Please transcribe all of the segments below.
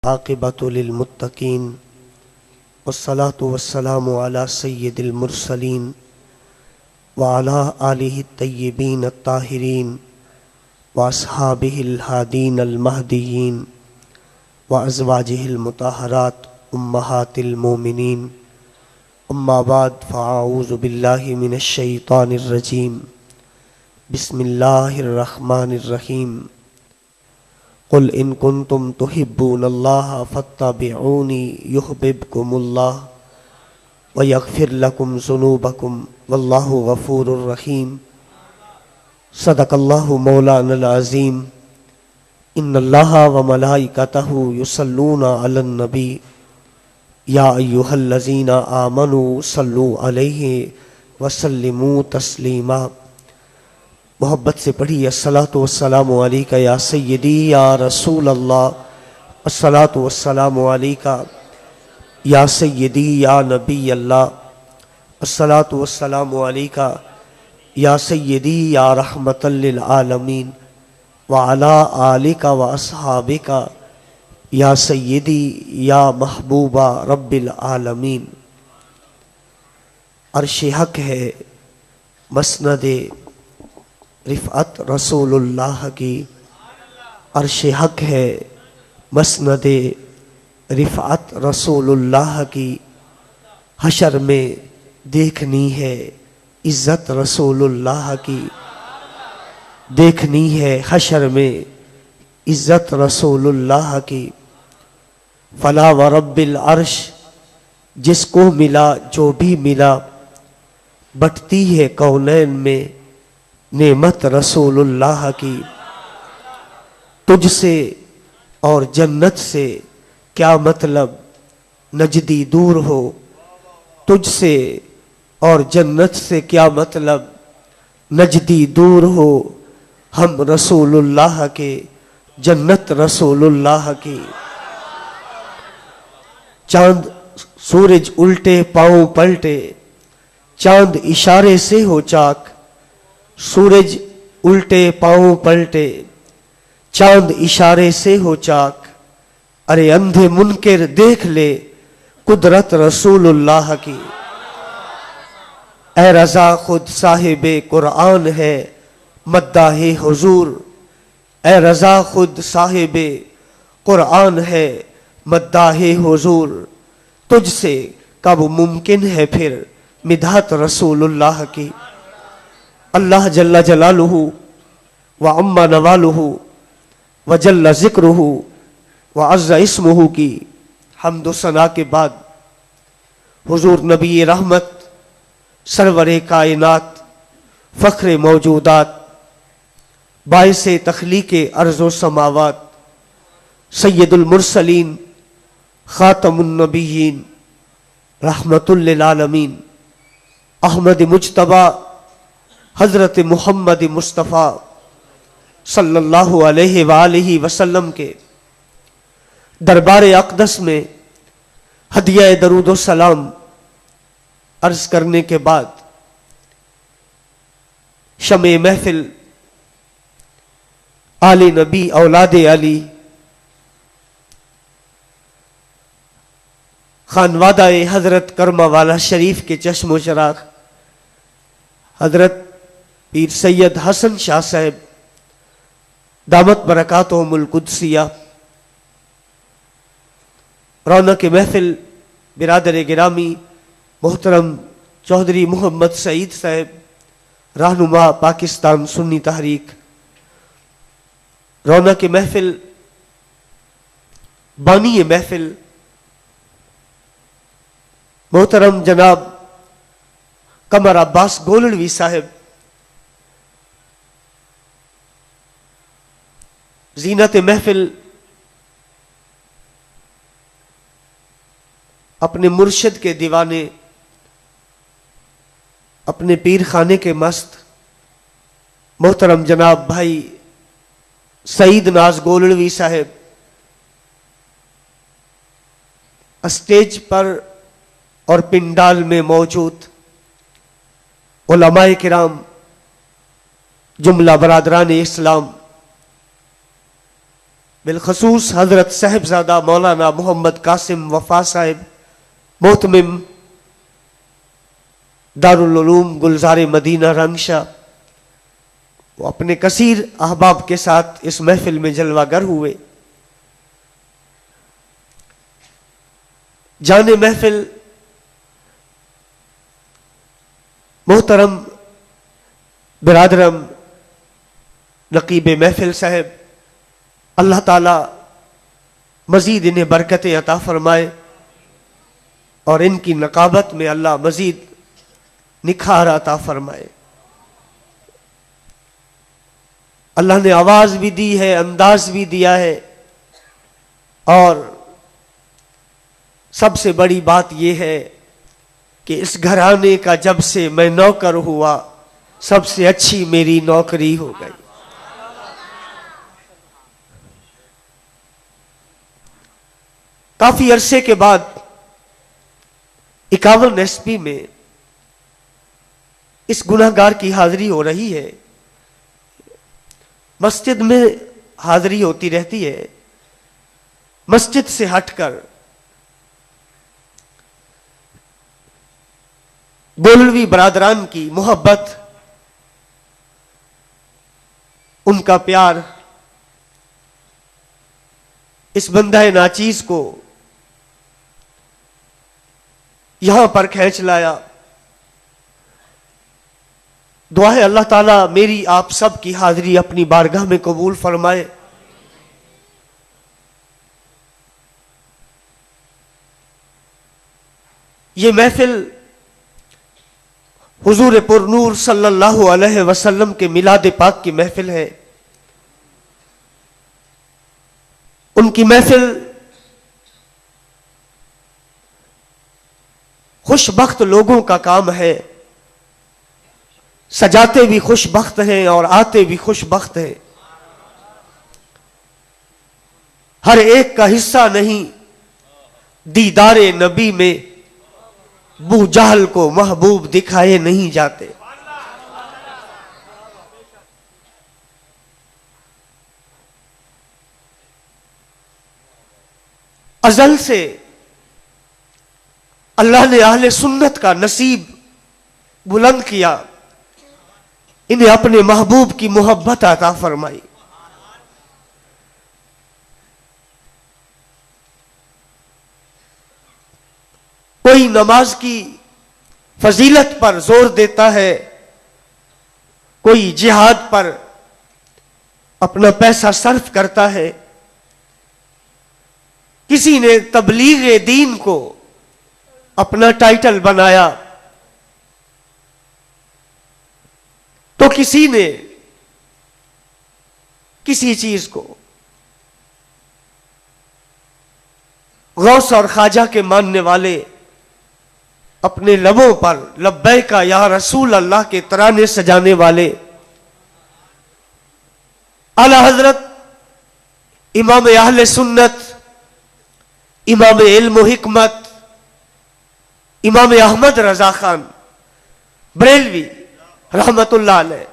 عاقبۃ للمتقین والصلاة والسلام علی سید المرسلین وعلی آلہ الطیبین الطاہرین واصحابہ الہادین المہدیین وازواجہ المطہرات امہات المومنین اما بعد فاعوذ باللہ من الشیطان الرجیم بسم اللہ الرحمن الرحیم قل ان کنتم تحبون اللہ فاتبعونی یحببکم اللہ ویغفر لکم ذنوبکم واللہ غفور الرحیم صدق اللہ مولانا العظیم ان اللہ وملائکتہ یصلون علی النبی یا ایہا الذین آمنوا صلوا علیہ وسلموا تسلیما۔ محبت سے پڑھی الصلاۃ والسلام علیکہ یا سیدی یا رسول اللہ، الصلاۃ والسلام علیکہ یا سیدی یا نبی اللہ، الصلاۃ والسلام علیکہ یا سیدی یا رحمۃ للعالمین وعلی آلکہ واصحابکہ یا سیدی یا محبوبہ رب العالمین۔ عرش حق ہے مسند رفعت رسول اللہ کی، عرش حق ہے مسند رفعت رسول اللہ کی، حشر میں دیکھنی ہے عزت رسول اللہ کی، دیکھنی ہے حشر میں عزت رسول اللہ کی۔ فلا ورب العرش جس کو ملا جو بھی ملا، بٹتی ہے کونین میں نعمت رسول اللہ کی۔ تجھ سے اور جنت سے کیا مطلب نجدی دور ہو، تجھ سے اور جنت سے کیا مطلب نجدی دور ہو، ہم رسول اللہ کے جنت رسول اللہ کی۔ چاند سورج الٹے پاؤں پلٹے، چاند اشارے سے ہو چاک، سورج الٹے پاؤں پلٹے، چاند اشارے سے ہو چاک، ارے اندھے منکر دیکھ لے قدرت رسول اللہ کی۔ اے رضا خود صاحب قرآن ہے مداح حضور، اے رضا خود صاحب قرآن ہے مداح حضور، تجھ سے کب ممکن ہے پھر مدحت رسول اللہ کی۔ اللہ جل جلالہ وعم نوالہ وجل ذکرہ وعز اسمہ کی حمد و ثنا کے بعد حضور نبی رحمت، سرور کائنات، فخر موجودات، باعث تخلیق ارض و سماوات، سید المرسلین، خاتم النبیین، رحمت للعالمین، احمد مجتبی حضرت محمد مصطفیٰ صلی اللہ علیہ وآلہ وسلم کے دربار اقدس میں ہدیہ درود و سلام عرض کرنے کے بعد شمع محفل آل نبی اولاد علی خانوادہ حضرت کرما والا شریف کے چشم و چراغ حضرت پیر سید حسن شاہ صاحب دامت برکاتہم القدسیہ، رونق محفل برادر گرامی محترم چودھری محمد سعید صاحب رہنما پاکستان سنی تحریک، رونق محفل بانی محفل محترم جناب قمر عباس گولڑوی صاحب، زینت محفل اپنے مرشد کے دیوانے، اپنے پیر خانے کے مست محترم جناب بھائی سعید ناز گولڑوی صاحب، اسٹیج پر اور پنڈال میں موجود علماء کرام، جملہ برادران اسلام، بالخصوص حضرت صاحبزادہ مولانا محمد قاسم وفا صاحب محتمم دارالعلوم گلزار مدینہ رنگشا، وہ اپنے کثیر احباب کے ساتھ اس محفل میں جلوہ گر ہوئے. جان محفل محترم برادرم نقیب محفل صاحب، اللہ تعالی مزید انہیں برکتیں عطا فرمائے اور ان کی نقابت میں اللہ مزید نکھار عطا فرمائے. اللہ نے آواز بھی دی ہے، انداز بھی دیا ہے، اور سب سے بڑی بات یہ ہے کہ اس گھرانے کا جب سے میں نوکر ہوا سب سے اچھی میری نوکری ہو گئی. کافی عرصے کے بعد 51 ایسپی میں اس گناہگار کی حاضری ہو رہی ہے. مسجد میں حاضری ہوتی رہتی ہے، مسجد سے ہٹ کر بولوی برادران کی محبت، ان کا پیار اس بندہ ناچیز کو یہاں پر کھینچ لایا. دعا ہے اللہ تعالیٰ میری آپ سب کی حاضری اپنی بارگاہ میں قبول فرمائے. یہ محفل حضور پر نور صلی اللہ علیہ وسلم کے میلاد پاک کی محفل ہے. ان کی محفل خوش بخت لوگوں کا کام ہے. سجاتے بھی خوش بخت ہیں اور آتے بھی خوش بخت ہیں. ہر ایک کا حصہ نہیں دیدار نبی میں، بو جہل کو محبوب دکھائے نہیں جاتے. ازل سے اللہ نے اہل سنت کا نصیب بلند کیا، انہیں اپنے محبوب کی محبت عطا فرمائی. کوئی نماز کی فضیلت پر زور دیتا ہے، کوئی جہاد پر اپنا پیسہ صرف کرتا ہے، کسی نے تبلیغ دین کو اپنا ٹائٹل بنایا، تو کسی نے کسی چیز کو غوث اور خواجہ کے ماننے والے اپنے لبوں پر لبیک یا رسول اللہ کے ترانے سجانے والے اعلی حضرت امام اہل سنت، امام علم و حکمت، امام احمد رضا خان بریلوی رحمت اللہ علیہ،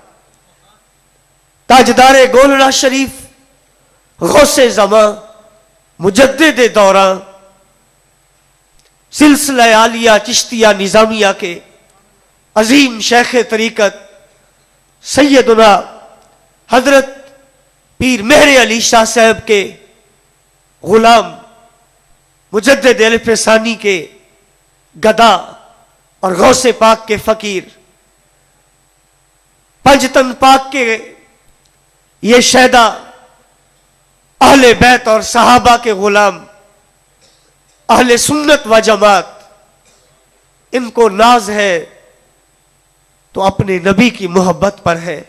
تاجدار گولڑا شریف، غوث زماں، مجدد دوراں، سلسلہ عالیہ چشتیہ نظامیہ کے عظیم شیخ طریقت سیدنا حضرت پیر مہر علی شاہ صاحب کے غلام، مجدد الف ثانی کے گدا اور غوث پاک کے فقیر، پنجتن پاک کے یہ شہدا، اہل بیت اور صحابہ کے غلام، اہل سنت و جماعت، ان کو ناز ہے تو اپنے نبی کی محبت پر ہے.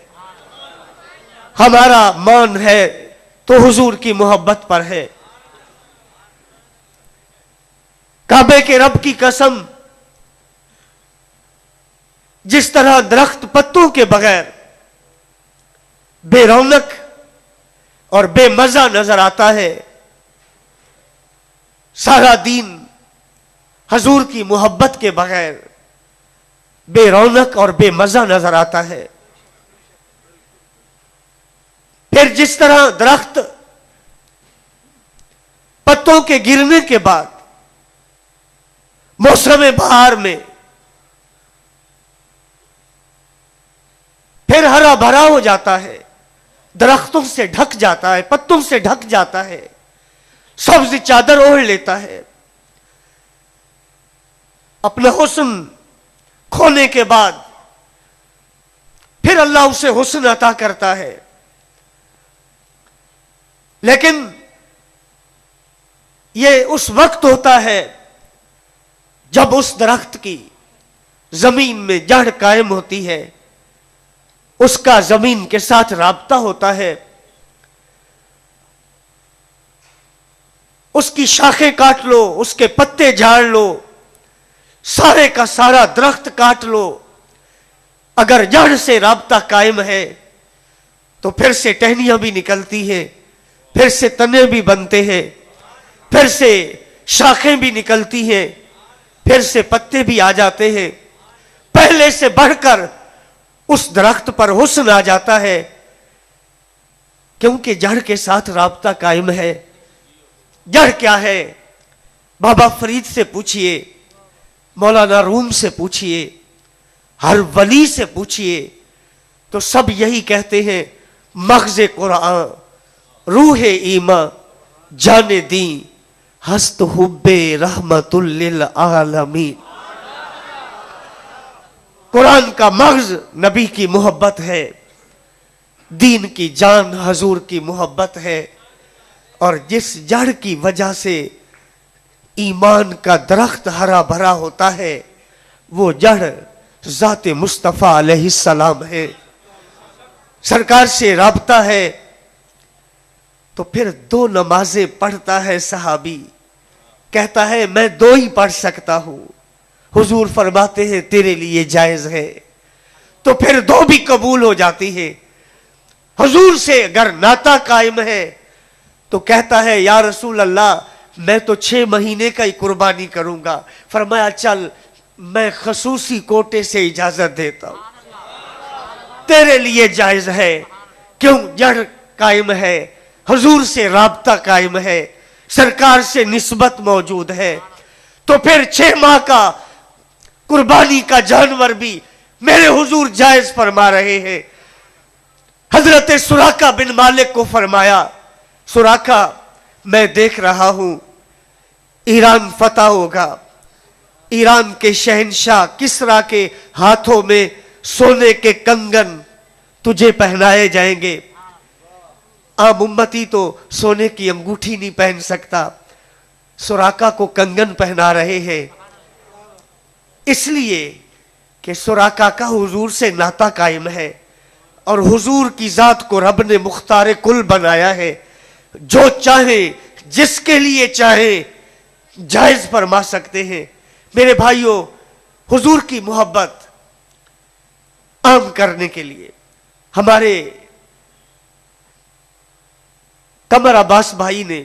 ہمارا مان ہے تو حضور کی محبت پر ہے. کعبے کے رب کی قسم، جس طرح درخت پتوں کے بغیر بے رونق اور بے مزہ نظر آتا ہے، سارا دین حضور کی محبت کے بغیر بے رونق اور بے مزہ نظر آتا ہے. پھر جس طرح درخت درختوں کے گرنے کے بعد موسم بہار میں پھر ہرا بھرا ہو جاتا ہے، درختوں سے ڈھک جاتا ہے، پتوں سے ڈھک جاتا ہے، سبز چادر اوڑھ لیتا ہے. اپنا حسن کھونے کے بعد پھر اللہ اسے حسن عطا کرتا ہے. لیکن یہ اس وقت ہوتا ہے جب اس درخت کی زمین میں جڑ قائم ہوتی ہے، اس کا زمین کے ساتھ رابطہ ہوتا ہے. اس کی شاخیں کاٹ لو، اس کے پتے جھاڑ لو، سارے کا سارا درخت کاٹ لو، اگر جڑ سے رابطہ قائم ہے تو پھر سے ٹہنیاں بھی نکلتی ہیں، پھر سے تنے بھی بنتے ہیں، پھر سے شاخیں بھی نکلتی ہیں، پھر سے پتے بھی آ جاتے ہیں. پہلے سے بڑھ کر اس درخت پر حسن آ جاتا ہے کیونکہ جڑ کے ساتھ رابطہ قائم ہے. جڑ کیا ہے؟ بابا فرید سے پوچھئے، مولانا روم سے پوچھئے، ہر ولی سے پوچھئے، تو سب یہی کہتے ہیں مغز قرآن، روح ایمان، جان دین، ہست حب رحمت للعالمین. قرآن کا مغز نبی کی محبت ہے، دین کی جان حضور کی محبت ہے، اور جس جڑ کی وجہ سے ایمان کا درخت ہرا بھرا ہوتا ہے وہ جڑ ذات مصطفیٰ علیہ السلام ہے. سرکار سے رابطہ ہے تو پھر 2 نمازیں پڑھتا ہے صحابی، کہتا ہے میں 2 ہی پڑھ سکتا ہوں. حضور فرماتے ہیں تیرے لیے جائز ہے، تو پھر 2 بھی قبول ہو جاتی ہے. حضور سے اگر ناتا قائم ہے تو کہتا ہے یا رسول اللہ میں تو 6 مہینے کا ہی قربانی کروں گا. فرمایا چل میں خصوصی کوٹے سے اجازت دیتا ہوں، تیرے لیے جائز ہے. کیوں؟ جڑ قائم ہے، حضور سے رابطہ قائم ہے، سرکار سے نسبت موجود ہے. تو پھر 6 ماہ کا قربانی کا جانور بھی میرے حضور جائز فرما رہے ہیں. حضرت سراقہ بن مالک کو فرمایا سراقہ میں دیکھ رہا ہوں ایران فتح ہوگا، ایران کے شہنشاہ کسریٰ کے ہاتھوں میں سونے کے کنگن تجھے پہنائے جائیں گے. عام امتی تو سونے کی انگوٹھی نہیں پہن سکتا، سراقہ کو کنگن پہنا رہے ہیں، اس لیے کہ سراقہ کا حضور سے ناتا قائم ہے اور حضور کی ذات کو رب نے مختار کل بنایا ہے. جو چاہیں جس کے لیے چاہیں جائز فرما سکتے ہیں. میرے بھائیوں، حضور کی محبت عام کرنے کے لیے ہمارے قمر عباس بھائی نے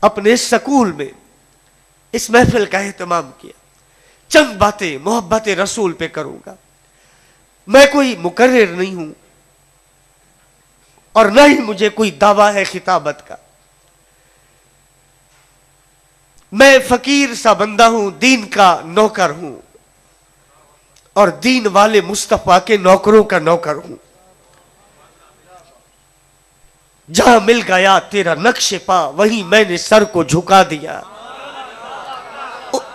اپنے سکول میں اس محفل کا اہتمام کیا. چند باتیں محبت رسول پہ کروں گا. میں کوئی مقرر نہیں ہوں اور نہ ہی مجھے کوئی دعویٰ ہے خطابت کا. میں فقیر سا بندہ ہوں، دین کا نوکر ہوں اور دین والے مصطفیٰ کے نوکروں کا نوکر ہوں. جہاں مل گیا تیرا نقش پا وہیں میں نے سر کو جھکا دیا.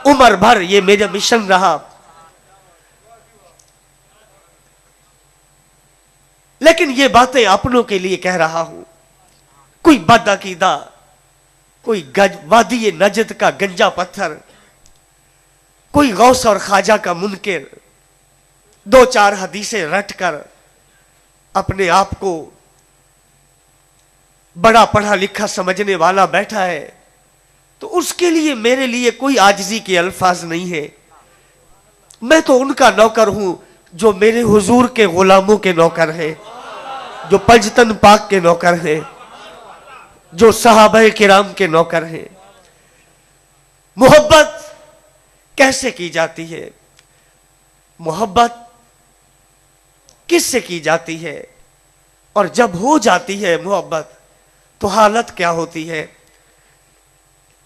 عمر بھر یہ میرا مشن رہا. لیکن یہ باتیں اپنوں کے لیے کہہ رہا ہوں. کوئی بد عقیدہ، کوئی وادی نجد کا گنجا پتھر، کوئی غوث اور خواجہ کا منکر 2-4 حدیثیں رٹ کر اپنے آپ کو بڑا پڑھا لکھا سمجھنے والا بیٹھا ہے تو اس کے لیے میرے لیے کوئی عاجزی کے الفاظ نہیں ہے. میں تو ان کا نوکر ہوں جو میرے حضور کے غلاموں کے نوکر ہیں، جو پنجتن پاک کے نوکر ہیں، جو صحابہ کرام کے نوکر ہیں. محبت کیسے کی جاتی ہے؟ محبت کس سے کی جاتی ہے؟ اور جب ہو جاتی ہے محبت تو حالت کیا ہوتی ہے؟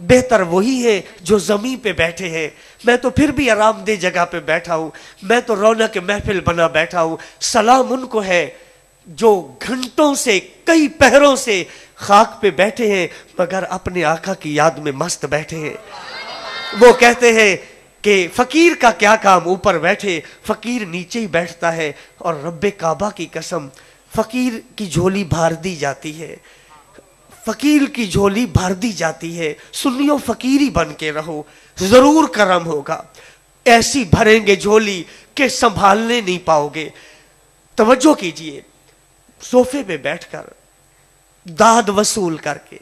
بہتر وہی ہے جو زمین پہ بیٹھے ہیں. میں تو پھر بھی آرام دہ جگہ پہ بیٹھا ہوں, میں تو رونق محفل بنا بیٹھا ہوں. سلام ان کو ہے جو گھنٹوں سے, کئی پہروں سے خاک پہ بیٹھے ہیں مگر اپنے آقا کی یاد میں مست بیٹھے ہیں. وہ کہتے ہیں کہ فقیر کا کیا کام اوپر بیٹھے, فقیر نیچے ہی بیٹھتا ہے. اور رب کعبہ کی قسم, فقیر کی جھولی بھار دی جاتی ہے, فقیر کی جھولی بھر دی جاتی ہے. سنیو فقیری بن کے رہو, ضرور کرم ہوگا. ایسی بھریں گے جھولی کہ سنبھالنے نہیں پاؤ گے. توجہ کیجئے, صوفے پہ بیٹھ کر داد وصول کر کے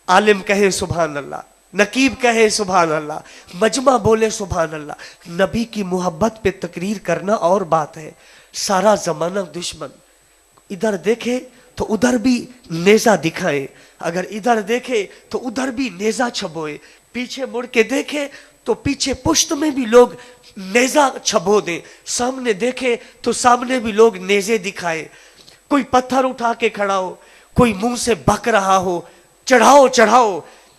عالم کہے سبحان اللہ, نقیب کہے سبحان اللہ, مجمع بولے سبحان اللہ. نبی کی محبت پہ تقریر کرنا اور بات ہے. سارا زمانہ دشمن, ادھر دیکھے تو ادھر بھی نیزہ دکھائے, اگر ادھر دیکھے تو ادھر بھی نیزہ چھبوئے, پیچھے مڑ کے دیکھے تو پیچھے پشت میں بھی لوگ نیزہ چھبو دیں, سامنے دیکھے تو سامنے بھی لوگ نیزے دکھائے. کوئی پتھر اٹھا کے کھڑا ہو, کوئی منہ سے بک رہا ہو, چڑھاؤ چڑھاؤ,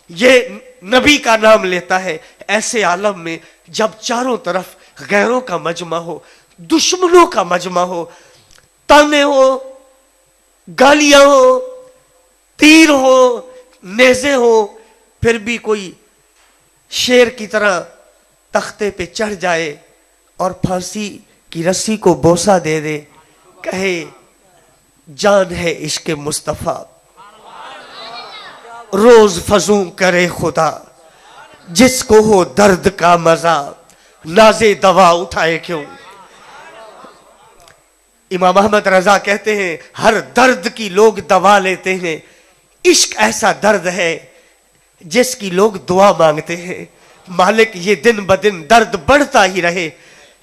یہ نبی کا نام لیتا ہے. ایسے عالم میں جب چاروں طرف غیروں کا مجمع ہو, دشمنوں کا مجمع ہو, تانے ہو, گالیاں ہو, تیر ہو, نیزے ہو, پھر بھی کوئی شیر کی طرح تختے پہ چڑھ جائے اور پھانسی کی رسی کو بوسہ دے دے, کہے جان ہے عشق مصطفیٰ, روز فزوں کرے خدا, جس کو ہو درد کا مزہ, نازے دوا اٹھائے کیوں. امام احمد رضا کہتے ہیں ہر درد کی لوگ دوا لیتے ہیں, عشق ایسا درد ہے جس کی لوگ دعا مانگتے ہیں. مالک یہ دن بدن درد بڑھتا ہی رہے,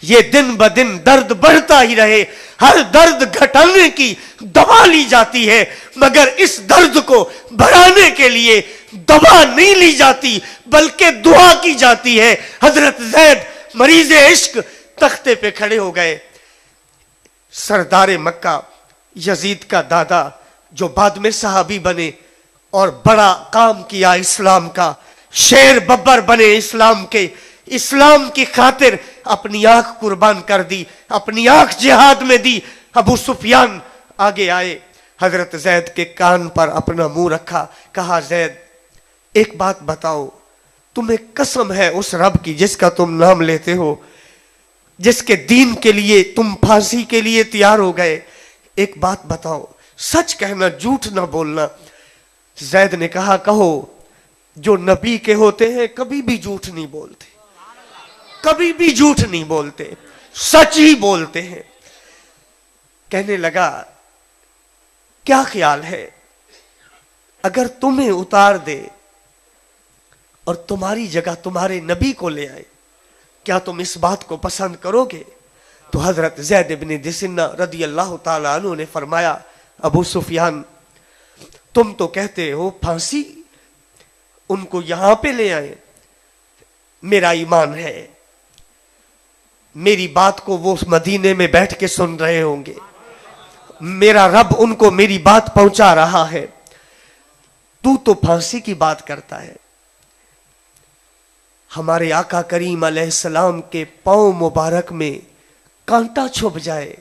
یہ دن بدن درد بڑھتا ہی رہے. ہر درد گھٹانے کی دوا لی جاتی ہے مگر اس درد کو بڑھانے کے لیے دوا نہیں لی جاتی بلکہ دعا کی جاتی ہے. حضرت زید مریض عشق تختے پہ کھڑے ہو گئے. سردار مکہ یزید کا دادا جو بعد میں صحابی بنے اور بڑا کام کیا اسلام کا, شیر ببر بنے اسلام کے, اسلام کی خاطر اپنی آنکھ قربان کر دی, اپنی آنکھ جہاد میں دی. ابو سفیان آگے آئے, حضرت زید کے کان پر اپنا منہ رکھا, کہا زید ایک بات بتاؤ, تمہیں قسم ہے اس رب کی جس کا تم نام لیتے ہو, جس کے دین کے لیے تم پھانسی کے لیے تیار ہو گئے, ایک بات بتاؤ, سچ کہنا جھوٹ نہ بولنا. زید نے کہا کہو, جو نبی کے ہوتے ہیں کبھی بھی جھوٹ نہیں بولتے, کبھی بھی جھوٹ نہیں بولتے, سچ ہی بولتے ہیں. کہنے لگا کیا خیال ہے اگر تمہیں اتار دے اور تمہاری جگہ تمہارے نبی کو لے آئے, کیا تم اس بات کو پسند کرو گے؟ تو حضرت زید بن دسنہ رضی اللہ تعالیٰ عنہ نے فرمایا ابو سفیان تم تو کہتے ہو پھانسی, ان کو یہاں پہ لے آئے, میرا ایمان ہے میری بات کو وہ مدینے میں بیٹھ کے سن رہے ہوں گے, میرا رب ان کو میری بات پہنچا رہا ہے, تو پھانسی کی بات کرتا ہے. ہمارے آقا کریم علیہ السلام کے پاؤں مبارک میں کانٹا چھپ جائے,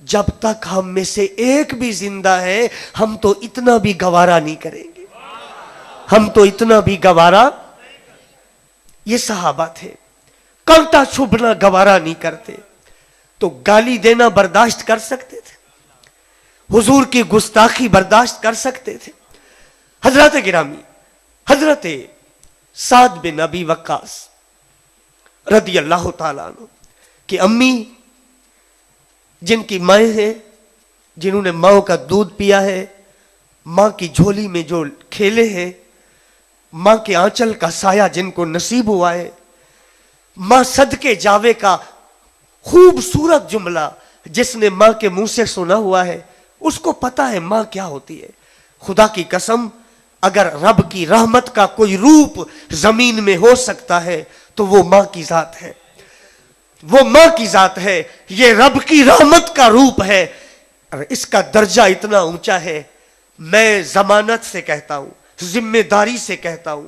جب تک ہم میں سے ایک بھی زندہ ہے ہم تو اتنا بھی گوارا نہیں کریں گے, ہم تو اتنا بھی گوارا. یہ صحابہ تھے, کانٹا چھپنا گوارا نہیں کرتے, تو گالی دینا برداشت کر سکتے تھے, حضور کی گستاخی برداشت کر سکتے تھے. حضرت گرامی حضرت سعد بن ابی وقاص رضی اللہ تعالیٰ عنہ کہ امی جن کی مائیں ہیں, جنہوں نے ماں کا دودھ پیا ہے, ماں کی جھولی میں جو کھیلے ہیں, ماں کے آنچل کا سایہ جن کو نصیب ہوا ہے, ماں صدقے جاوے کا خوبصورت جملہ جس نے ماں کے منہ سے سنا ہوا ہے, اس کو پتا ہے ماں کیا ہوتی ہے. خدا کی قسم اگر رب کی رحمت کا کوئی روپ زمین میں ہو سکتا ہے تو وہ ماں کی ذات ہے, وہ ماں کی ذات ہے. یہ رب کی رحمت کا روپ ہے اور اس کا درجہ اتنا اونچا ہے. میں ضمانت سے کہتا ہوں, ذمہ داری سے کہتا ہوں,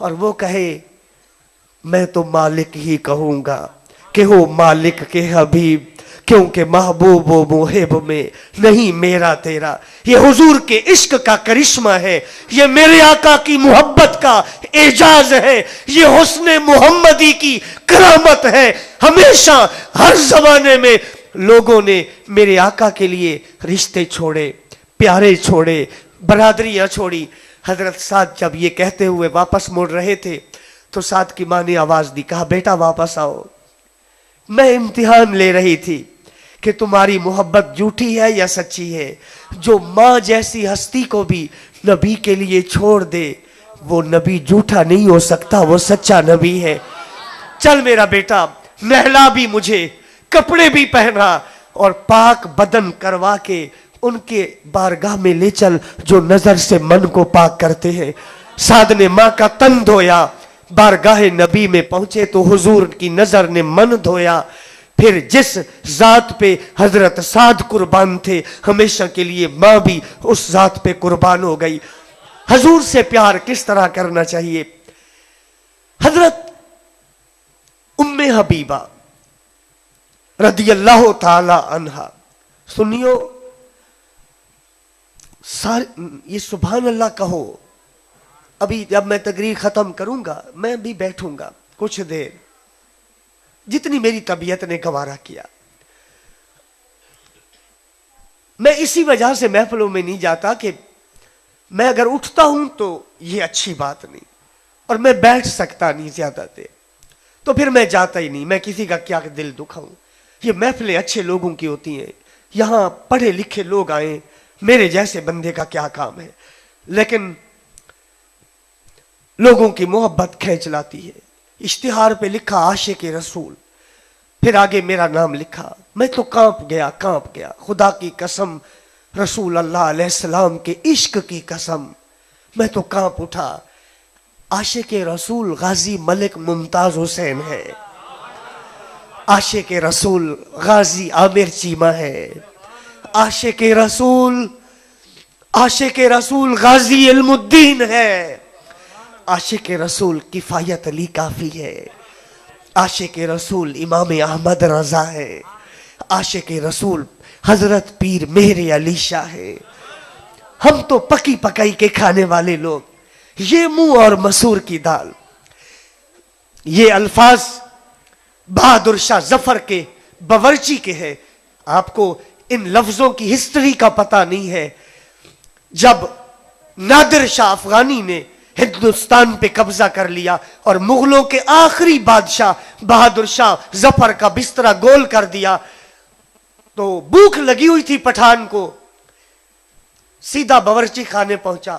اور وہ کہے میں تو مالک ہی کہوں گا کہ ہو مالک کے حبیب، کیونکہ محبوب و محب میں نہیں میرا تیرا۔ یہ حضور کے عشق کا کرشمہ ہے، یہ میرے آقا کی محبت کا اعجاز ہے، یہ حسن محمدی کی کرامت ہے۔ ہمیشہ ہر زمانے میں لوگوں نے میرے آقا کے لیے رشتے چھوڑے، پیارے چھوڑے، برادریاں چھوڑی۔ حضرت سعد جب یہ کہتے ہوئے واپس مڑ رہے تھے تو سعد کی ماں نے آواز دی، کہا بیٹا واپس آؤ، میں امتحان لے رہی تھی کہ تمہاری محبت جھوٹی ہے یا سچی ہے۔ جو ماں جیسی ہستی کو بھی نبی کے لیے چھوڑ دے وہ نبی جھوٹا نہیں ہو سکتا، وہ سچا نبی ہے۔ چل میرا بیٹا، نہلا بھی مجھے، کپڑے بھی پہنا اور پاک بدن کروا کے ان کے بارگاہ میں لے چل جو نظر سے من کو پاک کرتے ہیں۔ سعد نے ماں کا تن دھویا، بارگاہ نبی میں پہنچے تو حضور کی نظر نے من دھویا۔ پھر جس ذات پہ حضرت سعد قربان تھے ہمیشہ کے لیے ماں بھی اس ذات پہ قربان ہو گئی۔ حضور سے پیار کس طرح کرنا چاہیے؟ حضرت ام حبیبہ رضی اللہ تعالی عنہا، سنیو یہ سبحان اللہ کہو۔ ابھی جب میں تقریر ختم کروں گا میں بھی بیٹھوں گا کچھ دیر، جتنی میری طبیعت نے گوارا کیا۔ میں اسی وجہ سے محفلوں میں نہیں جاتا کہ میں اگر اٹھتا ہوں تو یہ اچھی بات نہیں، اور میں بیٹھ سکتا نہیں زیادہ دیر، تو پھر میں جاتا ہی نہیں۔ میں کسی کا کیا دل دکھاؤں؟ یہ محفلیں اچھے لوگوں کی ہوتی ہیں، یہاں پڑھے لکھے لوگ آئیں، میرے جیسے بندے کا کیا کام ہے؟ لیکن لوگوں کی محبت کھینچ لاتی ہے۔ اشتہار پہ لکھا عاشق رسول، پھر آگے میرا نام لکھا، میں تو کانپ گیا، خدا کی قسم، رسول اللہ علیہ السلام کے عشق کی قسم، میں تو کانپ اٹھا۔ عاشق رسول غازی ملک ممتاز حسین ہے، عاشق رسول غازی عامر چیمہ ہے، عاشق رسول غازی علم الدین ہے، عاشق رسول کفایت علی کافی ہے، عاشق رسول امام احمد رضا ہے، عاشق رسول حضرت پیر مہر علی شاہ ہے۔ ہم تو پکی پکائی کے کھانے والے لوگ، یہ منہ اور مسور کی دال۔ یہ الفاظ بہادر شاہ ظفر کے باورچی کے ہیں۔ آپ کو ان لفظوں کی ہسٹری کا پتہ نہیں ہے۔ جب نادر شاہ افغانی نے ہندوستان پہ قبضہ کر لیا اور مغلوں کے آخری بادشاہ بہادر شاہ ظفر کا بسترا گول کر دیا، تو بھوک لگی ہوئی تھی پٹھان کو، سیدھا باورچی خانے پہنچا،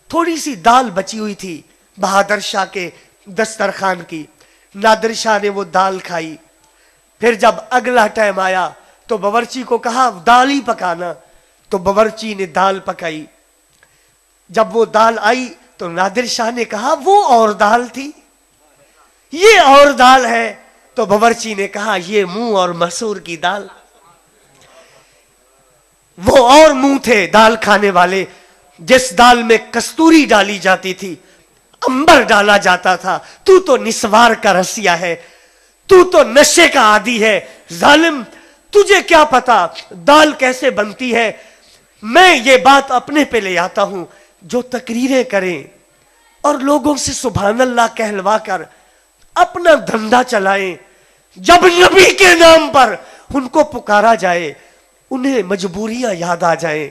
تھوڑی سی دال بچی ہوئی تھی بہادر شاہ کے دسترخوان کی، نادر شاہ نے وہ دال کھائی۔ پھر جب اگلا ٹائم آیا تو باورچی کو کہا دال ہی پکانا، تو باورچی نے دال پکائی۔ جب وہ دال آئی تو نادر شاہ نے کہا وہ اور دال تھی، یہ اور دال ہے، تو باورچی نے کہا یہ منہ اور مسور کی دال۔ وہ اور منہ تھے دال کھانے والے، جس دال میں کستوری ڈالی جاتی تھی، امبر ڈالا جاتا تھا۔ تو تو نسوار کا رسیا ہے، تو تو نشے کا عادی ہے، ظالم تجھے کیا پتا دال کیسے بنتی ہے۔ میں یہ بات اپنے پہ لے آتا ہوں، جو تقریریں کریں اور لوگوں سے سبحان اللہ کہلوا کر اپنا دھندا چلائیں، جب نبی کے نام پر ان کو پکارا جائے انہیں مجبوریاں یاد آ جائیں،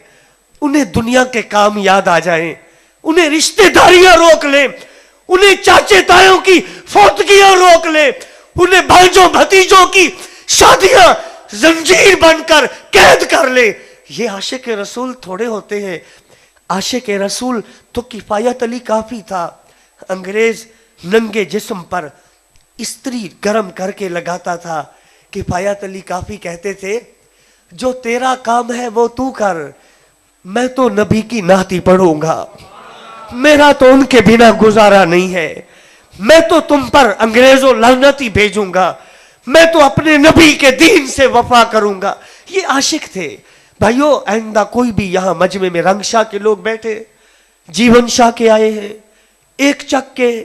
انہیں دنیا کے کام یاد آ جائیں، انہیں رشتہ داریاں روک لیں، انہیں چاچے تایوں کی فوتگیاں روک لیں، انہیں بھائیوں بھتیجوں کی شادیاں زنجیر بن کر قید کر لیں۔ یہ عاشق رسول تھوڑے ہوتے ہیں۔ عاشق رسول تو کفایت علی کافی تھا۔ انگریز ننگے جسم پر استری گرم کر کے لگاتا تھا، کفایت علی کافی کہتے تھے جو تیرا کام ہے وہ تو کر، میں تو نبی کی نعتیں پڑھوں گا، میرا تو ان کے بنا گزارا نہیں ہے، میں تو تم پر انگریزوں لعنتی بھیجوں گا، میں تو اپنے نبی کے دین سے وفا کروں گا۔ یہ عاشق تھے۔ بھائیو آئندہ کوئی بھی یہاں مجمع میں رنگ شاہ کے لوگ بیٹھے، جیون شاہ کے آئے ہیں، ایک چک کے،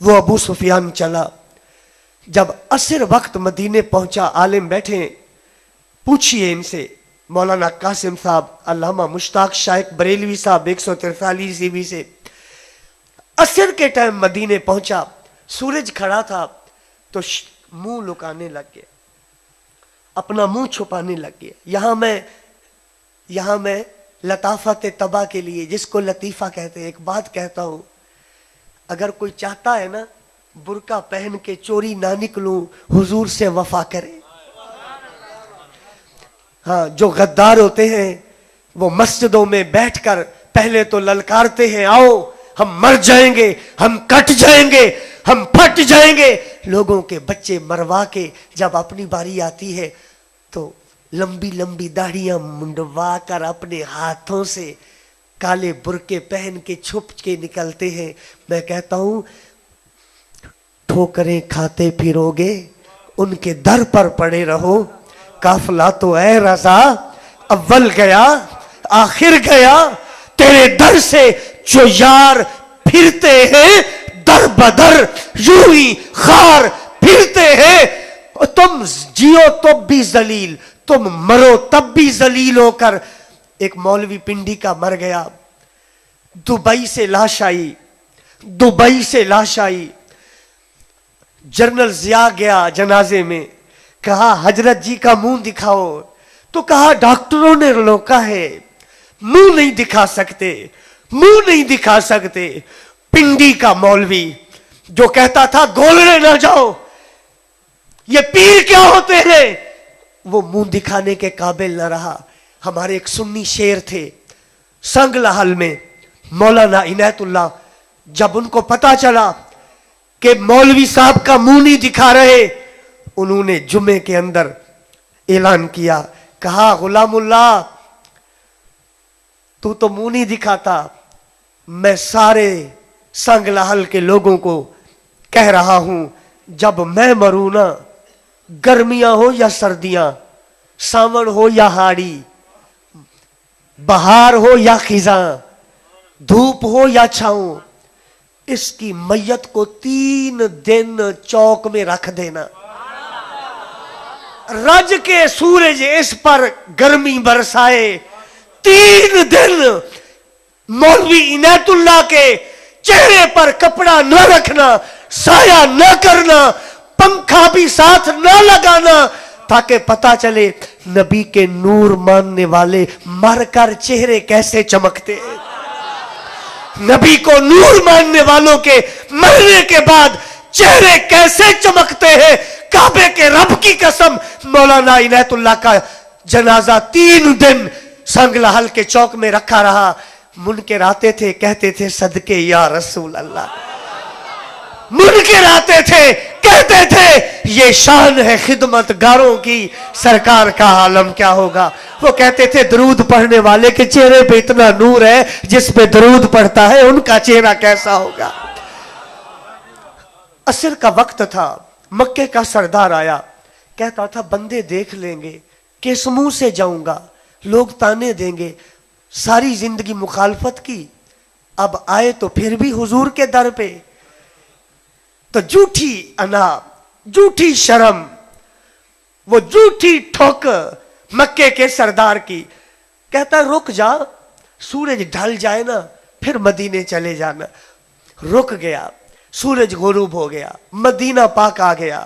وہ ابو سفیان چلا. جب عصر وقت مدینے پہنچا, عالم بیٹھے ہیں, پوچھئے ان سے, مولانا قاسم صاحب, علامہ مشتاق شائق بریلوی صاحب 143 عیسوی سے. عصر کے ٹائم مدینے پہنچا, سورج کھڑا تھا تو منہ لکانے لگ گیا, اپنا منہ چھپانے لگ گیا. یہاں میں لطافت طبع کے لیے, جس کو لطیفہ کہتے ہیں, ایک بات کہتا ہوں. اگر کوئی چاہتا ہے نا برقع پہن کے چوری نہ نکلوں, حضور سے وفا کرے. ہاں, جو غدار ہوتے ہیں وہ مسجدوں میں بیٹھ کر پہلے تو للکارتے ہیں, آؤ ہم مر جائیں گے, ہم کٹ جائیں گے, ہم پھٹ جائیں گے. لوگوں کے بچے مروا کے جب اپنی باری آتی ہے تو لمبی لمبی داڑیاں منڈوا کر اپنے ہاتھوں سے کالے برقے پہن کے چھپ کے نکلتے ہیں. میں کہتا ہوں ٹھوکریں کھاتے پھرو گے, ان کے در پر پڑے رہو. قافلہ تو اے رضا اول گیا آخر گیا, تیرے در سے جو یار پھرتے ہیں در بدر یوں ہی خار پھرتے ہیں. تم جیو تب بھی ذلیل, تم مرو تب بھی ذلیل ہو کر. ایک مولوی پنڈی کا مر گیا, دبئی سے لاش آئی. جنرل ضیاء گیا جنازے میں, کہا حضرت جی کا منہ دکھاؤ, تو کہا ڈاکٹروں نے روکا ہے, منہ نہیں دکھا سکتے. پنڈی کا مولوی جو کہتا تھا گولنے نہ جاؤ, یہ پیر کیا ہوتے ہیں, وہ منہ دکھانے کے قابل نہ رہا. ہمارے ایک سنی شیر تھے سنگ لحل میں, مولانا عنایت اللہ. جب ان کو پتا چلا کہ مولوی صاحب کا منہ نہیں دکھا رہے, انہوں نے جمعے کے اندر اعلان کیا, کہا غلام اللہ تو منہ نہیں دکھاتا, میں سارے سنگ لحل کے لوگوں کو کہہ رہا ہوں جب میں مروں نا, گرمیاں ہو یا سردیاں, ساون ہو یا ہاڑی, بہار ہو یا خزاں, دھوپ ہو یا چھاؤں, اس کی میت کو 3 دن چوک میں رکھ دینا. رج کے سورج اس پر گرمی برسائے, 3 دن مولوی عنایت اللہ کے چہرے پر کپڑا نہ رکھنا, سایہ نہ کرنا, پنکھا بھی ساتھ نہ لگانا, تاکہ پتا چلے نبی کے نور ماننے والے مر کر چہرے کیسے چمکتے ہیں. نبی کو نور ماننے والوں کے مرنے کے بعد چہرے کیسے چمکتے ہیں. کعبے کے رب کی قسم, مولانا عنایت اللہ کا جنازہ 3 دن سنگ لحل کے چوک میں رکھا رہا. منکر آتے تھے, کہتے تھے صدقے یا رسول اللہ. منکر آتے تھے, کہتے تھے یہ شان ہے خدمت گاروں کی, سرکار کا عالم کیا ہوگا. وہ کہتے تھے درود پڑھنے والے کے چہرے پہ اتنا نور ہے, جس پہ درود پڑھتا ہے ان کا چہرہ کیسا ہوگا. عصر کا وقت تھا, مکے کا سردار آیا, کہتا تھا بندے دیکھ لیں گے, کس منہ سے جاؤں گا, لوگ تانے دیں گے, ساری زندگی مخالفت کی, اب آئے تو پھر بھی حضور کے در پہ. تو جھوٹی انا, جھوٹی شرم, وہ جھوٹی ٹھوک مکے کے سردار کی. کہتا رک جا, سورج ڈھل جائے نا پھر مدینے چلے جانا. رک گیا, سورج غروب ہو گیا, مدینہ پاک آ گیا.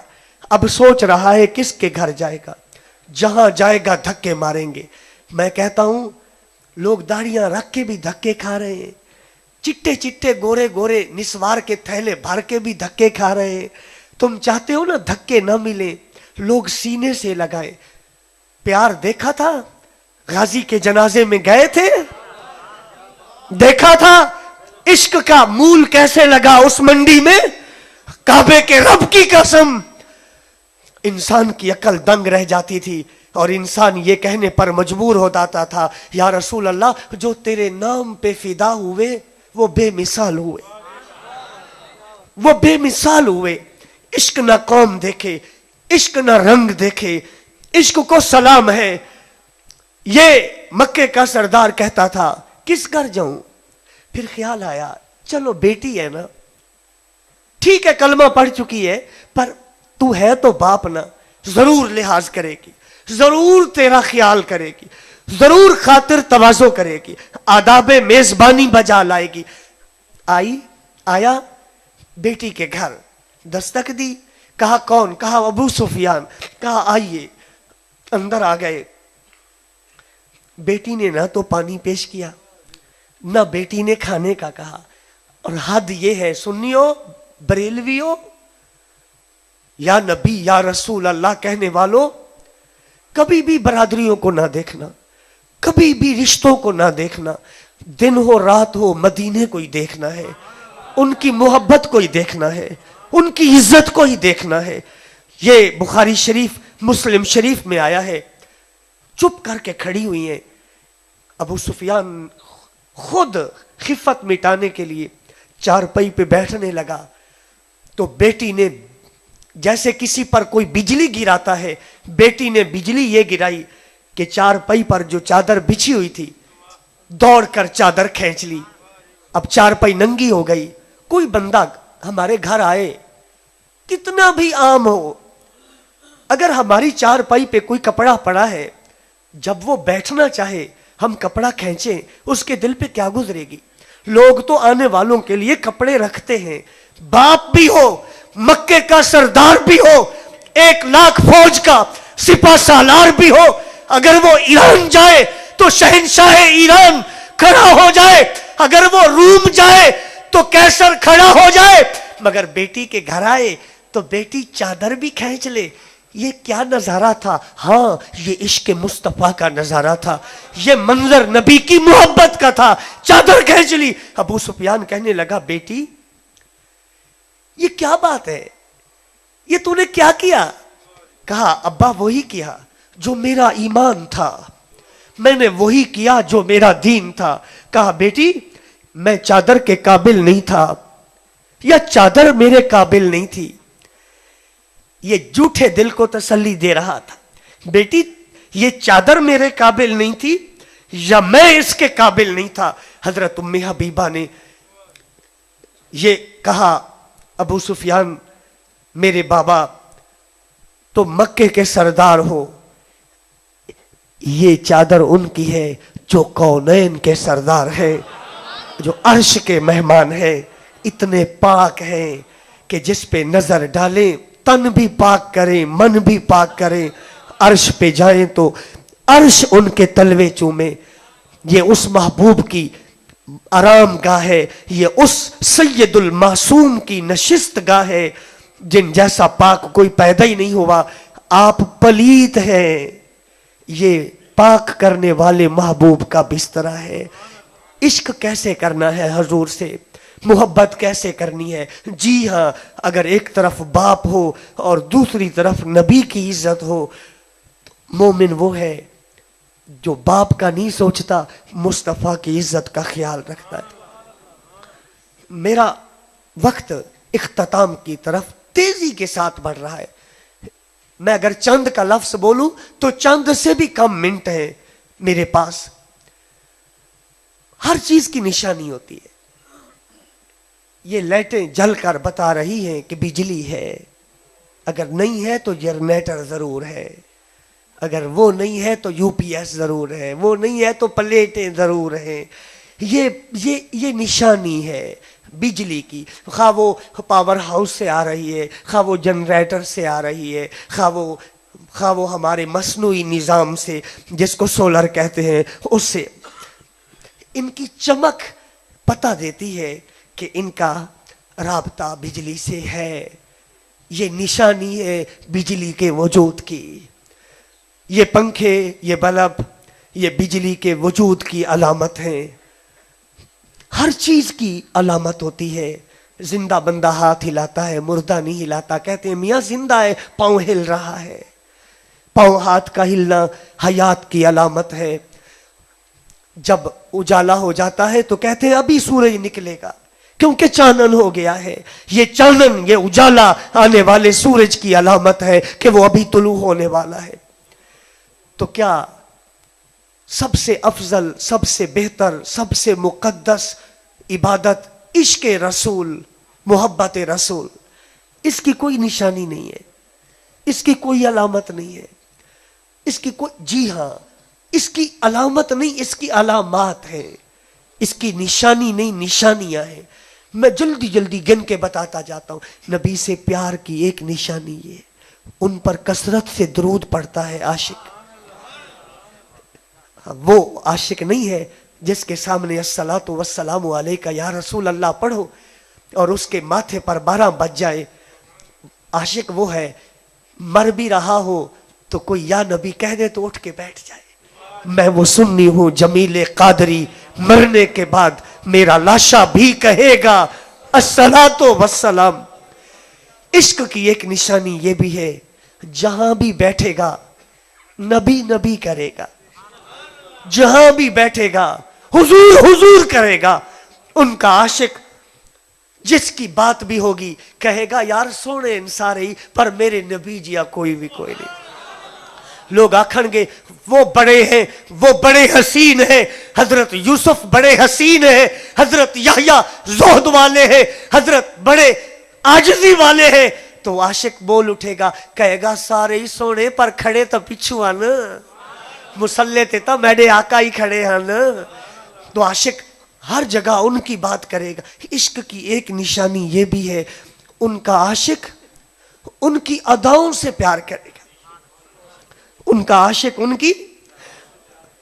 اب سوچ رہا ہے کس کے گھر جائے گا, جہاں جائے گا دھکے ماریں گے. میں کہتا ہوں لوگ داڑیاں رکھ کے بھی دھکے کھا رہے ہیں, چٹے چٹے گورے گورے نسوار کے تھیلے بھر کے بھی دھکے کھا رہے ہیں. تم چاہتے ہو نا دھکے نہ ملے, لوگ سینے سے لگائے. پیار دیکھا تھا, غازی کے جنازے میں گئے تھے, دیکھا تھا عشق کا مول کیسے لگا اس منڈی میں. کعبے کے رب کی قسم, انسان کی عقل دنگ رہ جاتی تھی, اور انسان یہ کہنے پر مجبور ہو جاتا تھا یا رسول اللہ جو تیرے نام پہ فدا ہوئے وہ بے مثال ہوئے, وہ بے مثال ہوئے. عشق نہ قوم دیکھے, عشق نہ رنگ دیکھے, عشق کو سلام ہے. یہ مکے کا سردار کہتا تھا کس گھر جاؤں. پھر خیال آیا چلو بیٹی ہے نا, ٹھیک ہے کلمہ پڑھ چکی ہے پر تو ہے تو باپ نا، ضرور لحاظ کرے گی، ضرور تیرا خیال کرے گی، ضرور خاطر تواضع کرے گی، آداب میزبانی بجا لائے گی۔ آیا بیٹی کے گھر، دستک دی، کہا کون؟ کہا ابو سفیان۔ کہا آئیے، اندر آ گئے۔ بیٹی نے نہ تو پانی پیش کیا، نہ بیٹی نے کھانے کا کہا۔ اور حد یہ ہے، سنیو، بریلویو، یا نبی یا رسول اللہ کہنے والوں، کبھی بھی برادریوں کو نہ دیکھنا، کبھی بھی رشتوں کو نہ دیکھنا، دن ہو رات ہو مدینے کو ہی دیکھنا ہے، ان کی محبت کو ہی دیکھنا ہے، ان کی عزت کو ہی دیکھنا ہے۔ یہ بخاری شریف، مسلم شریف میں آیا ہے۔ چپ کر کے کھڑی ہوئی ہیں۔ ابو سفیان خود خفت مٹانے کے لیے چارپائی پہ بیٹھنے لگا تو بیٹی نے جیسے کسی پر کوئی بجلی گراتا ہے، بیٹی نے بجلی یہ گرائی کہ چارپائی پر جو چادر بچھی ہوئی تھی دوڑ کر چادر کھینچ لی۔ اب چارپائی ننگی ہو گئی۔ کوئی بندہ ہمارے گھر آئے، کتنا بھی عام ہو، اگر ہماری چارپائی پہ کوئی کپڑا پڑا ہے، جب وہ بیٹھنا چاہے ہم کپڑا کھینچیں، اس کے دل پہ کیا گزرے گی؟ لوگ تو آنے والوں کے لیے کپڑے رکھتے ہیں، باپ بھی ہو، مکے کا سردار بھی ہو، 1,00,000 فوج کا سپہ سالار بھی ہو، اگر وہ ایران جائے تو شہنشاہ ایران کھڑا ہو جائے، اگر وہ روم جائے تو کیسر کھڑا ہو جائے، مگر بیٹی کے گھر آئے تو بیٹی چادر بھی کھینچ لے۔ یہ کیا نظارہ تھا؟ ہاں، یہ عشق مصطفیٰ کا نظارہ تھا، یہ منظر نبی کی محبت کا تھا۔ چادر کھینچ لی۔ ابو سفیان کہنے لگا بیٹی یہ کیا بات ہے، یہ تو نے کیا کیا؟ کہا ابا وہی کیا جو میرا ایمان تھا، میں نے وہی کیا جو میرا دین تھا۔ کہا بیٹی میں چادر کے قابل نہیں تھا یا چادر میرے قابل نہیں تھی، یہ جھوٹے دل کو تسلی دے رہا تھا۔ بیٹی یہ چادر میرے قابل نہیں تھی یا میں اس کے قابل نہیں تھا۔ حضرت ام حبیبہ نے یہ کہا ابو سفیان میرے بابا تو مکے کے سردار ہو، یہ چادر ان کی ہے جو کونین کے سردار ہے، جو عرش کے مہمان ہے، اتنے پاک ہیں کہ جس پہ نظر ڈالیں تن بھی پاک کریں، من بھی پاک کریں، عرش پہ جائیں تو عرش ان کے تلوے چومے۔ یہ اس محبوب کی آرام گاہ ہے، یہ اس سید المعصوم کی نشست گاہ ہے جن جیسا پاک کوئی پیدا ہی نہیں ہوا۔ آپ پلیت ہیں، یہ پاک کرنے والے محبوب کا بستر ہے۔ عشق کیسے کرنا ہے حضور سے، محبت کیسے کرنی ہے؟ جی ہاں، اگر ایک طرف باپ ہو اور دوسری طرف نبی کی عزت ہو، مومن وہ ہے جو باپ کا نہیں سوچتا، مصطفیٰ کی عزت کا خیال رکھتا ہے۔ میرا وقت اختتام کی طرف تیزی کے ساتھ بڑھ رہا ہے۔ میں اگر چند کا لفظ بولوں تو چند سے بھی کم منٹ ہیں میرے پاس۔ ہر چیز کی نشانی ہوتی ہے۔ یہ لائٹیں جل کر بتا رہی ہیں کہ بجلی ہے، اگر نہیں ہے تو جنریٹر ضرور ہے، اگر وہ نہیں ہے تو یو پی ایس ضرور ہے، وہ نہیں ہے تو پلیٹیں ضرور ہیں۔ یہ نشانی ہے بجلی کی، خواہ وہ پاور ہاؤس سے آ رہی ہے، خواہ وہ جنریٹر سے آ رہی ہے، خواہ وہ ہمارے مصنوعی نظام سے جس کو سولر کہتے ہیں اس سے۔ ان کی چمک پتہ دیتی ہے کہ ان کا رابطہ بجلی سے ہے۔ یہ نشانی ہے بجلی کے وجود کی۔ یہ پنکھے، یہ بلب، یہ بجلی کے وجود کی علامت ہیں۔ ہر چیز کی علامت ہوتی ہے۔ زندہ بندہ ہاتھ ہلاتا ہے، مردہ نہیں ہلاتا۔ کہتے ہیں میاں زندہ ہے، پاؤں ہل رہا ہے۔ پاؤں ہاتھ کا ہلنا حیات کی علامت ہے۔ جب اجالا ہو جاتا ہے تو کہتے ہیں ابھی سورج نکلے گا، کیونکہ چانن ہو گیا ہے۔ یہ چانن، یہ اجالا آنے والے سورج کی علامت ہے کہ وہ ابھی طلوع ہونے والا ہے۔ تو کیا سب سے افضل، سب سے بہتر، سب سے مقدس عبادت عشق رسول محبت رسول، اس کی کوئی نشانی نہیں ہے، اس کی کوئی علامت نہیں ہے، اس کی کوئی، جی ہاں اس کی علامت نہیں، اس کی علامات ہیں، اس کی نشانی نہیں، نشانیاں ہیں۔ میں جلدی جلدی گن کے بتاتا جاتا ہوں۔ نبی سے پیار کی ایک نشانی یہ، ان پر کثرت سے درود پڑھتا ہے عاشق۔ وہ عاشق نہیں ہے جس کے سامنے الصلاۃ والسلام علیکہ یا رسول اللہ پڑھو اور اس کے ماتھے پر 12 بج جائے۔ عاشق وہ ہے مر بھی رہا ہو تو کوئی یا نبی کہہ دے تو اٹھ کے بیٹھ جائے۔ میں وہ سنی ہوں جمیل قادری، مرنے کے بعد میرا لاشا بھی کہے گا الصلاۃ والسلام۔ عشق کی ایک نشانی یہ بھی ہے، جہاں بھی بیٹھے گا نبی نبی کرے گا، جہاں بھی بیٹھے گا حضور حضور کرے گا۔ ان کا عاشق جس کی بات بھی ہوگی کہے گا یار سونے ان سارے ہی، پر میرے نبی جیا کوئی نہیں۔ لوگ آکھن گے وہ بڑے ہیں، وہ بڑے حسین ہیں، حضرت یوسف بڑے حسین ہیں، حضرت یحییٰ زہد والے ہیں، حضرت بڑے عاجزی والے ہیں، تو عاشق بول اٹھے گا کہے گا سارے ہی سونے پر کھڑے تو پچھو آن مسلے تے تا میرے آقا ہی کھڑے ہیں نا۔ تو عاشق ہر جگہ ان کی بات کرے گا۔ عشق کی ایک نشانی یہ بھی ہے، ان کا عاشق ان کی اداؤں سے پیار کرے گا، ان کا عاشق ان کی۔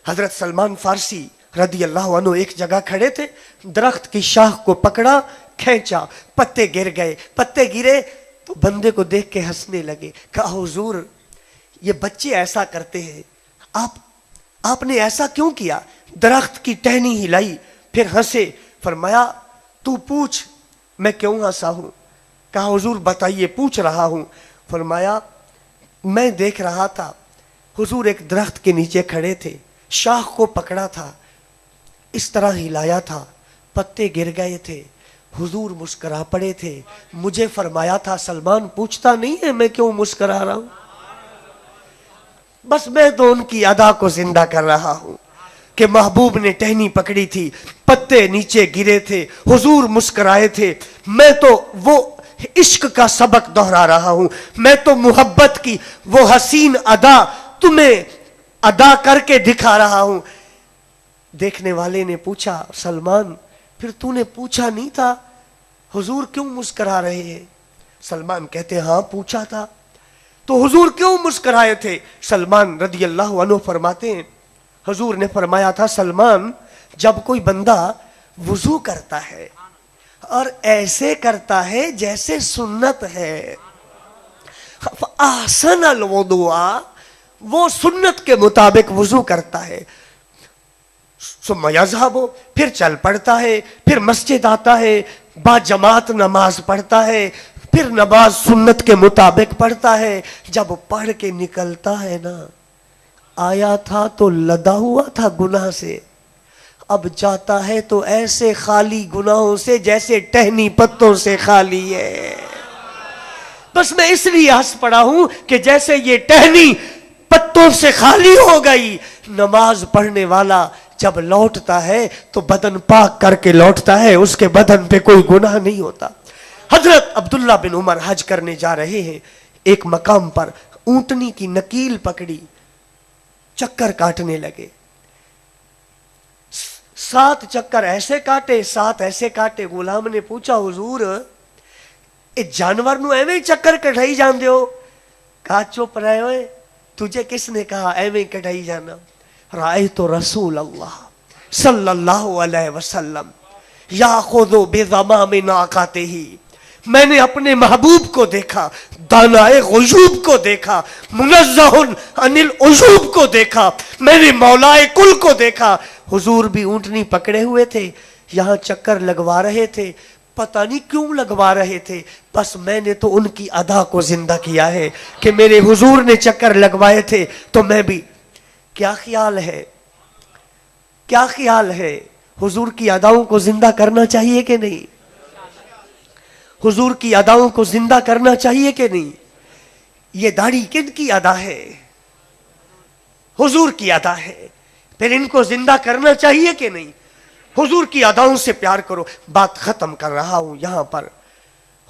حضرت سلمان فارسی رضی اللہ عنہ ایک جگہ کھڑے تھے، درخت کی شاخ کو پکڑا، کھینچا، پتے گر گئے، پتے گرے تو بندے کو دیکھ کے ہنسنے لگے۔ کہا حضور یہ بچے ایسا کرتے ہیں، آپ نے ایسا کیوں کیا؟ درخت کی ٹہنی ہلائی پھر ہنسے۔ فرمایا تو پوچھ میں کیوں ہنسا ہوں؟ کہا حضور بتائیے، پوچھ رہا ہوں۔ فرمایا میں دیکھ رہا تھا حضور ایک درخت کے نیچے کھڑے تھے، شاخ کو پکڑا تھا، اس طرح ہلایا تھا، پتے گر گئے تھے، حضور مسکرا پڑے تھے۔ مجھے فرمایا تھا سلمان پوچھتا نہیں ہے میں کیوں مسکرا رہا ہوں، بس میں تو ان کی ادا کو زندہ کر رہا ہوں کہ محبوب نے ٹہنی پکڑی تھی، پتے نیچے گرے تھے، حضور مسکرائے تھے، میں تو وہ عشق کا سبق دہرا رہا ہوں، میں تو محبت کی وہ حسین ادا تمہیں ادا کر کے دکھا رہا ہوں۔ دیکھنے والے نے پوچھا سلمان پھر تو نے پوچھا نہیں تھا حضور کیوں مسکرا رہے ہیں؟ سلمان کہتے ہاں پوچھا تھا۔ تو حضور کیوں مسکرائے تھے؟ سلمان رضی اللہ عنہ فرماتے ہیں حضور نے فرمایا تھا سلمان جب کوئی بندہ وضو کرتا ہے اور ایسے کرتا ہے جیسے سنت ہے، احسن الوضوء، وہ سنت کے مطابق وضو کرتا ہے، ثم یذهب، پھر چل پڑتا ہے، پھر مسجد آتا ہے، با جماعت نماز پڑھتا ہے، پھر نماز سنت کے مطابق پڑھتا ہے، جب پڑھ کے نکلتا ہے نا آیا تھا تو لدا ہوا تھا گناہ سے، اب جاتا ہے تو ایسے خالی گناہوں سے جیسے ٹہنی پتوں سے خالی ہے۔ بس میں اس لیے ہنس پڑا ہوں کہ جیسے یہ ٹہنی پتوں سے خالی ہو گئی، نماز پڑھنے والا جب لوٹتا ہے تو بدن پاک کر کے لوٹتا ہے، اس کے بدن پہ کوئی گناہ نہیں ہوتا۔ حضرت عبداللہ بن عمر حج کرنے جا رہے ہیں، ایک مقام پر اونٹنی کی نکیل پکڑی، چکر کاٹنے لگے، 7 چکر ایسے کاٹے 7 ایسے کاٹے۔ غلام نے پوچھا حضور اے جانور نو ایویں چکر کٹائی جان دیو؟ کہا چپ رہے ہوئے، تجھے کس نے کہا ایویں کٹائی جانا؟ رأیت رسول اللہ صلی اللہ علیہ وسلم یاخذ بزمام ناقاتہ، میں نے اپنے محبوب کو دیکھا، دانائے غیوب کو دیکھا، منزہ عن العیوب کو دیکھا، میں نے مولائے کل کو دیکھا۔ حضور بھی اونٹنی پکڑے ہوئے تھے، یہاں چکر لگوا رہے تھے، پتہ نہیں کیوں لگوا رہے تھے، بس میں نے تو ان کی ادا کو زندہ کیا ہے کہ میرے حضور نے چکر لگوائے تھے تو میں بھی۔ کیا خیال ہے، کیا خیال ہے، حضور کی اداؤں کو زندہ کرنا چاہیے کہ نہیں؟ حضور کی اداؤں کو زندہ کرنا چاہیے کہ نہیں؟ یہ داڑھی کن کی ادا ہے؟ حضور کی ادا ہے، پھر ان کو زندہ کرنا چاہیے کہ نہیں؟ حضور کی اداؤں سے پیار کرو۔ بات ختم کر رہا ہوں یہاں پر،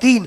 3,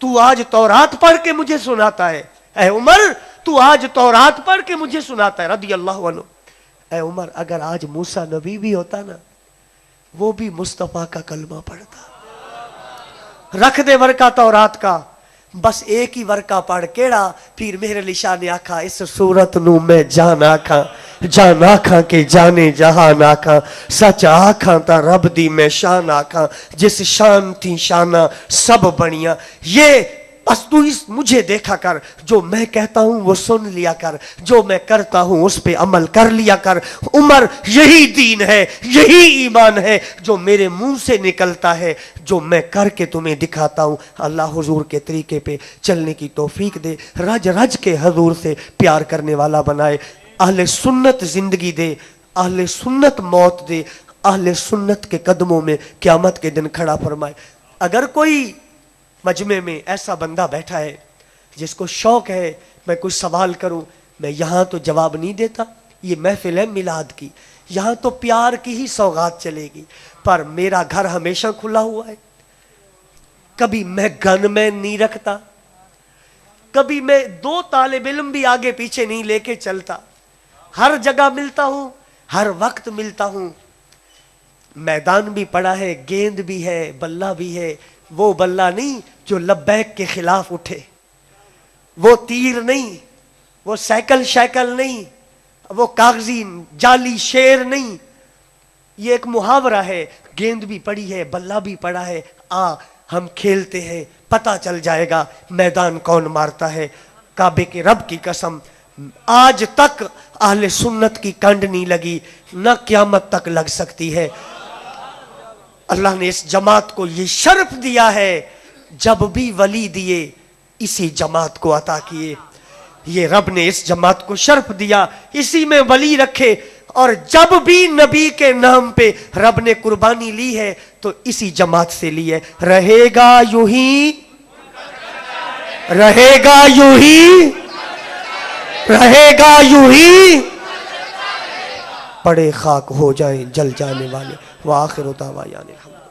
تو آج تورات پڑھ کے مجھے سناتا ہے، اے عمر تو آج تورات پڑھ کے مجھے سناتا ہے، رضی اللہ عنہ۔ اے عمر اگر آج موسیٰ نبی بھی ہوتا نا، وہ بھی مصطفیٰ کا کلمہ پڑھتا۔ رکھ دے ورقہ تورات کا، بس ایک ہی ورقہ پڑھ کیڑا، پھر میرے علی شاہ نے آکھا اس صورت نو میں جان آکھاں، جان آکھاں کہ جانے جہان آکھاں، سچ آکھاں تا رب دی میں شان آکھاں، جس شان تھی شانہ سب بنیاں۔ یہ بس تو اس مجھے دیکھا کر، جو میں کہتا ہوں وہ سن لیا کر، جو میں کرتا ہوں اس پہ عمل کر لیا کر۔ عمر یہی دین ہے، یہی ایمان ہے جو میرے منہ سے نکلتا ہے، جو میں کر کے تمہیں دکھاتا ہوں۔ اللہ حضور کے طریقے پہ چلنے کی توفیق دے، رج رج کے حضور سے پیار کرنے والا بنائے، اہل سنت زندگی دے، اہل سنت موت دے، اہل سنت کے قدموں میں قیامت کے دن کھڑا فرمائے۔ اگر کوئی مجمع میں ایسا بندہ بیٹھا ہے جس کو شوق ہے میں کوئی سوال کروں، میں یہاں تو جواب نہیں دیتا، یہ محفل ہے میلاد کی، یہاں تو پیار کی ہی سوغات چلے گی، پر میرا گھر ہمیشہ کھلا ہوا ہے، کبھی میں گن میں نہیں رکھتا، کبھی میں دو طالب علم بھی آگے پیچھے نہیں لے کے چلتا، ہر جگہ ملتا ہوں، ہر وقت ملتا ہوں۔ میدان بھی پڑا ہے، گیند بھی ہے، بلہ بھی ہے، وہ بلہ نہیں جو لبیک کے خلاف اٹھے، وہ تیر نہیں، وہ سائیکل شیکل نہیں، وہ کاغذی جعلی شیر نہیں، یہ ایک محاورہ ہے۔ گیند بھی پڑی ہے، بلہ بھی پڑا ہے، آ ہم کھیلتے ہیں، پتہ چل جائے گا میدان کون مارتا ہے۔ کعبے کے رب کی قسم آج تک اہل سنت کی کنڈ نہیں لگی، نہ قیامت تک لگ سکتی ہے۔ اللہ نے اس جماعت کو یہ شرف دیا ہے، جب بھی ولی دیے اسی جماعت کو عطا کیے۔ یہ رب نے اس جماعت کو شرف دیا، اسی میں ولی رکھے، اور جب بھی نبی کے نام پہ رب نے قربانی لی ہے تو اسی جماعت سے لی ہے۔ رہے گا یوں ہی، رہے گا یوں ہی، رہے گا یوں ہی، پڑے خاک ہو جائیں جل جانے والے۔ وآخر دعوانا الحمد۔